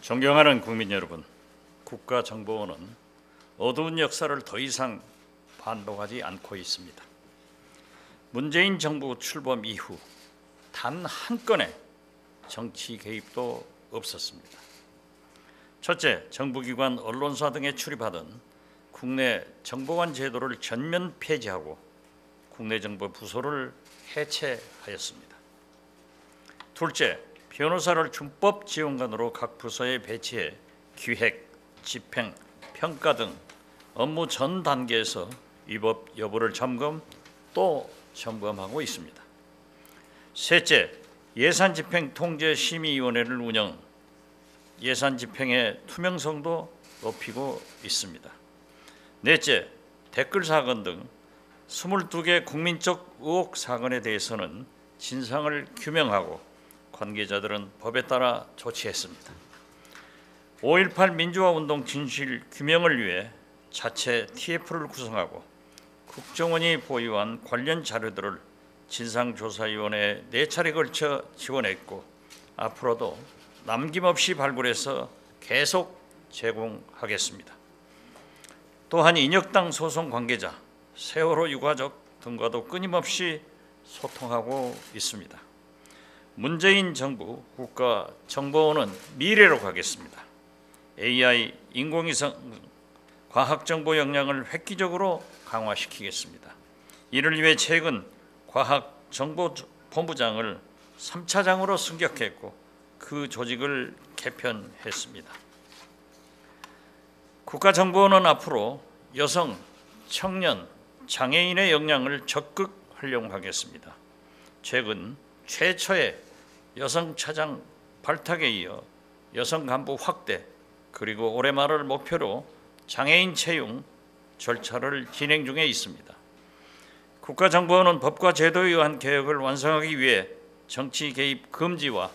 존경하는 국민 여러분, 국가정보원은 어두운 역사를 더 이상 반복하지 않고 있습니다. 문재인 정부 출범 이후 단 한 건의 정치 개입도 없었습니다. 첫째, 정부기관, 언론사 등에 출입하던 국내 정보원 제도를 전면 폐지하고 국내 정보 부서를 해체하였습니다. 둘째, 변호사를 준법 지원관으로 각 부서에 배치해 기획, 집행, 평가 등 업무 전 단계에서 위법 여부를 점검 또 점검하고 있습니다. 셋째, 예산집행통제심의위원회를 운영, 예산집행의 투명성도 높이고 있습니다. 넷째, 댓글 사건 등 22개 국민적 의혹 사건에 대해서는 진상을 규명하고 관계자들은 법에 따라 조치했습니다. 5.18 민주화운동 진실 규명을 위해 자체 TF를 구성하고 국정원이 보유한 관련 자료들을 진상조사위원회에 4차례 걸쳐 지원했고 앞으로도 남김없이 발굴해서 계속 제공하겠습니다. 또한 인혁당 소송 관계자, 세월호 유가족 등과도 끊임없이 소통하고 있습니다. 문재인 정부 국가정보원은 미래로 가겠습니다. AI, 인공위성, 과학정보 역량을 획기적으로 강화시키겠습니다. 이를 위해 최근 과학정보본부장을 3차장으로 승격했고 그 조직을 개편했습니다. 국가정보원은 앞으로 여성, 청년, 장애인의 역량을 적극 활용하겠습니다. 최근 최초의 여성차장 발탁에 이어 여성 간부 확대 그리고 올해 말을 목표로 장애인 채용 절차를 진행 중에 있습니다. 국가정보원은 법과 제도에 의한 개혁을 완성하기 위해 정치 개입 금지와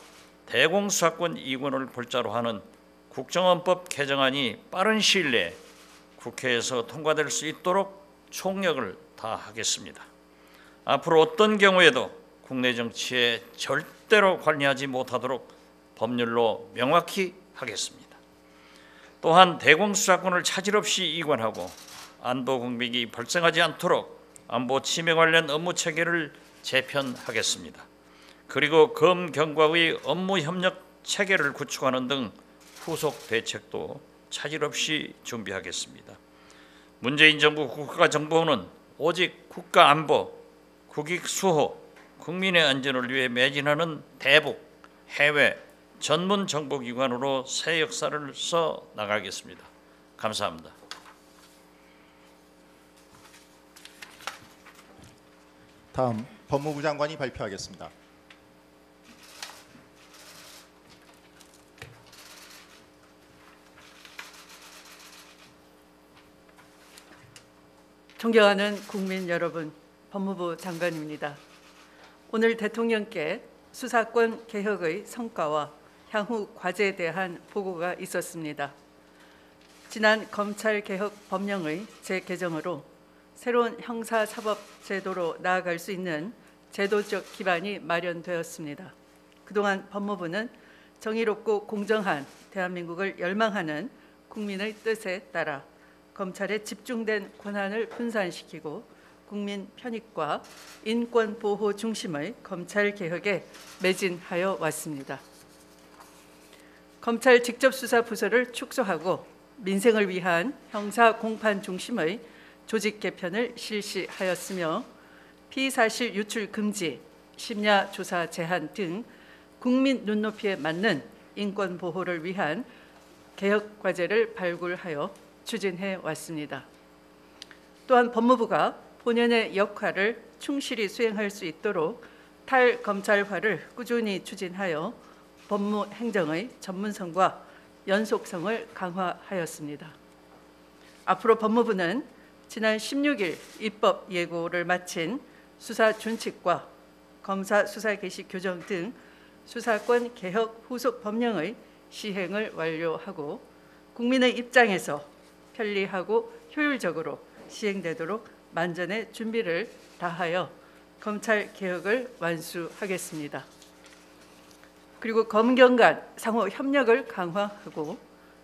대공수사권 이권을 골자로 하는 국정원법 개정안이 빠른 시일 내에 국회에서 통과될 수 있도록 총력을 다하겠습니다. 앞으로 어떤 경우에도 국내 정치에 절대로 관여하지 못하도록 법률로 명확히 하겠습니다. 또한 대공수사권을 차질 없이 이관하고 안보 공백이 발생하지 않도록 안보 침해 관련 업무 체계를 재편하겠습니다. 그리고 검경과의 업무 협력 체계를 구축하는 등 후속 대책도 차질 없이 준비하겠습니다. 문재인 정부 국가정보원은 오직 국가 안보, 국익 수호, 국민의 안전을 위해 매진하는 대북, 해외, 전문 정보기관으로 새 역사를 써 나가겠습니다. 감사합니다. 다음 법무부 장관이 발표하겠습니다. 존경하는 국민 여러분, 법무부 장관입니다. 오늘 대통령께 수사권 개혁의 성과와 향후 과제에 대한 보고가 있었습니다. 지난 검찰개혁 법령의 재개정으로 새로운 형사사법제도로 나아갈 수 있는 제도적 기반이 마련되었습니다. 그동안 법무부는 정의롭고 공정한 대한민국을 열망하는 국민의 뜻에 따라 검찰의 집중된 권한을 분산시키고 국민 편익과 인권 보호 중심의 검찰 개혁에 매진하여 왔습니다. 검찰 직접수사 부서를 축소하고 민생을 위한 형사 공판 중심의 조직 개편을 실시하였으며 피사실 유출 금지, 심야 조사 제한 등 국민 눈높이에 맞는 인권 보호를 위한 개혁 과제를 발굴하여 추진해 왔습니다. 또한 법무부가 본연의 역할을 충실히 수행할 수 있도록 탈검찰화를 꾸준히 추진하여 법무 행정의 전문성과 연속성을 강화하였습니다. 앞으로 법무부는 지난 16일 입법 예고를 마친 수사 준칙과 검사 수사 개시 교정 등 수사권 개혁 후속 법령의 시행을 완료하고 국민의 입장에서 편리하고 효율적으로 시행되도록 만전의 준비를 다하여 검찰 개혁을 완수하겠습니다. 그리고 검경 간 상호 협력을 강화하고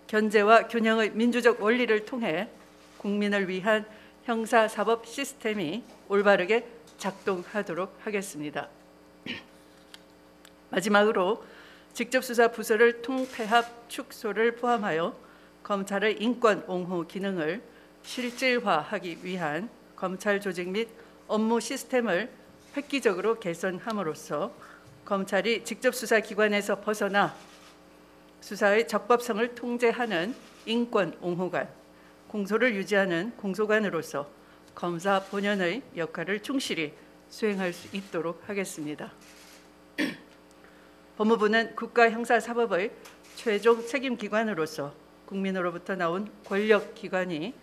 견제와 균형의 민주적 원리를 통해 국민을 위한 형사사법 시스템이 올바르게 작동하도록 하겠습니다. 마지막으로 직접수사 부서를 통폐합 축소를 포함하여 검찰의 인권 옹호 기능을 실질화하기 위한 검찰 조직 및 업무 시스템을 획기적으로 개선함으로써 검찰이 직접수사 기관에서 벗어나 수사의 적법성을 통제하는 인권 옹호관, 공소를 유지하는 공소관으로서 검사 본연의 역할을 충실히 수행할 수 있도록 하겠습니다. 법무부는 국가형사사법의 최종 책임기관으로서 국민으로부터 나온 권력기관이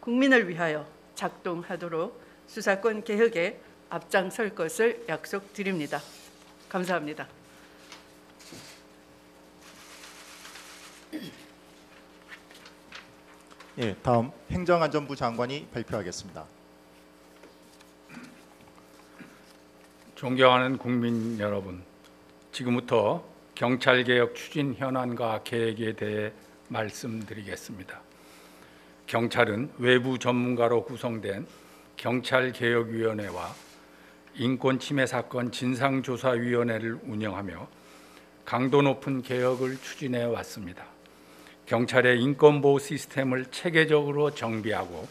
국민을 위하여 작동하도록 수사권 개혁에 앞장설 것을 약속드립니다. 감사합니다. 예, 다음 행정안전부 장관이 발표하겠습니다. 존경하는 국민 여러분, 지금부터 경찰개혁 추진 현안과 계획에 대해 말씀드리겠습니다. 경찰은 외부 전문가로 구성된 경찰개혁위원회와 인권침해 사건 진상조사위원회를 운영하며 강도 높은 개혁을 추진해 왔습니다. 경찰의 인권보호 시스템을 체계적으로 정비하고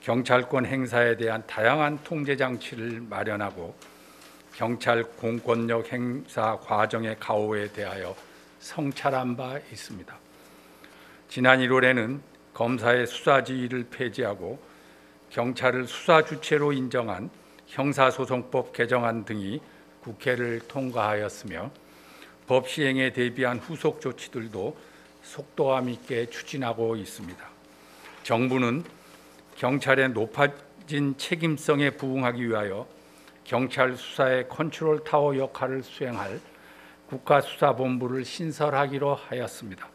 경찰권 행사에 대한 다양한 통제 장치를 마련하고 경찰 공권력 행사 과정의 가오에 대하여 성찰한 바 있습니다. 지난 1월에는 검사의 수사지휘를 폐지하고 경찰을 수사 주체로 인정한 형사소송법 개정안 등이 국회를 통과하였으며 법 시행에 대비한 후속 조치들도 속도감 있게 추진하고 있습니다. 정부는 경찰의 높아진 책임성에 부응하기 위하여 경찰 수사의 컨트롤 타워 역할을 수행할 국가수사본부를 신설하기로 하였습니다.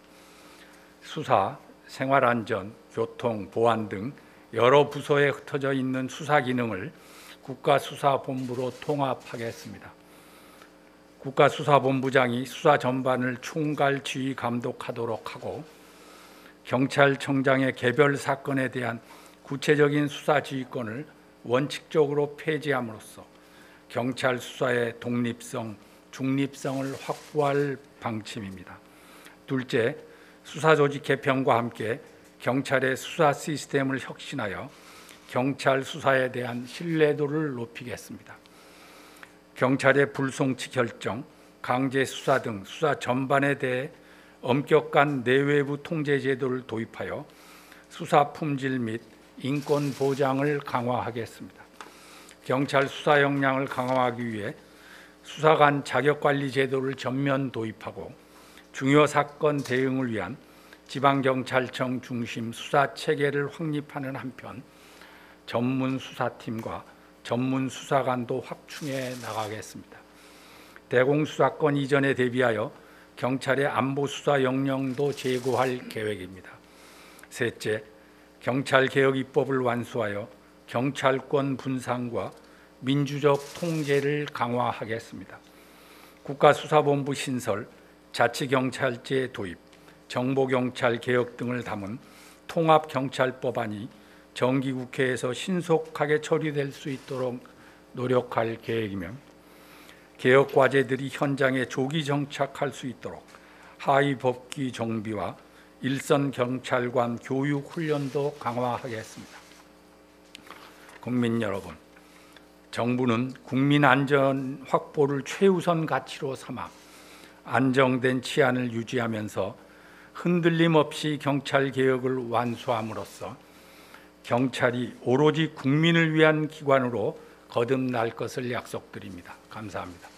수사, 생활안전, 교통, 보안 등 여러 부서에 흩어져 있는 수사 기능을 국가수사본부로 통합하겠습니다. 국가수사본부장이 수사 전반을 총괄 지휘 감독하도록 하고 경찰청장의 개별 사건에 대한 구체적인 수사 지휘권을 원칙적으로 폐지함으로써 경찰 수사의 독립성, 중립성을 확보할 방침입니다. 둘째, 수사조직 개편과 함께 경찰의 수사 시스템을 혁신하여 경찰 수사에 대한 신뢰도를 높이겠습니다. 경찰의 불송치 결정, 강제 수사 등 수사 전반에 대해 엄격한 내외부 통제 제도를 도입하여 수사 품질 및 인권 보장을 강화하겠습니다. 경찰 수사 역량을 강화하기 위해 수사관 자격관리 제도를 전면 도입하고 중요 사건 대응을 위한 지방경찰청 중심 수사 체계를 확립하는 한편 전문 수사팀과 전문 수사관도 확충해 나가겠습니다. 대공수사권 이전에 대비하여 경찰의 안보 수사 역량도 제고할 계획입니다. 셋째, 경찰개혁 입법을 완수하여 경찰권 분산과 민주적 통제를 강화하겠습니다. 국가수사본부 신설, 자치경찰제 도입, 정보경찰 개혁 등을 담은 통합경찰법안이 정기국회에서 신속하게 처리될 수 있도록 노력할 계획이며 개혁 과제들이 현장에 조기 정착할 수 있도록 하위 법규 정비와 일선 경찰관 교육 훈련도 강화하겠습니다. 국민 여러분, 정부는 국민 안전 확보를 최우선 가치로 삼아 안정된 치안을 유지하면서 흔들림 없이 경찰 개혁을 완수함으로써 경찰이 오로지 국민을 위한 기관으로 거듭날 것을 약속드립니다. 감사합니다.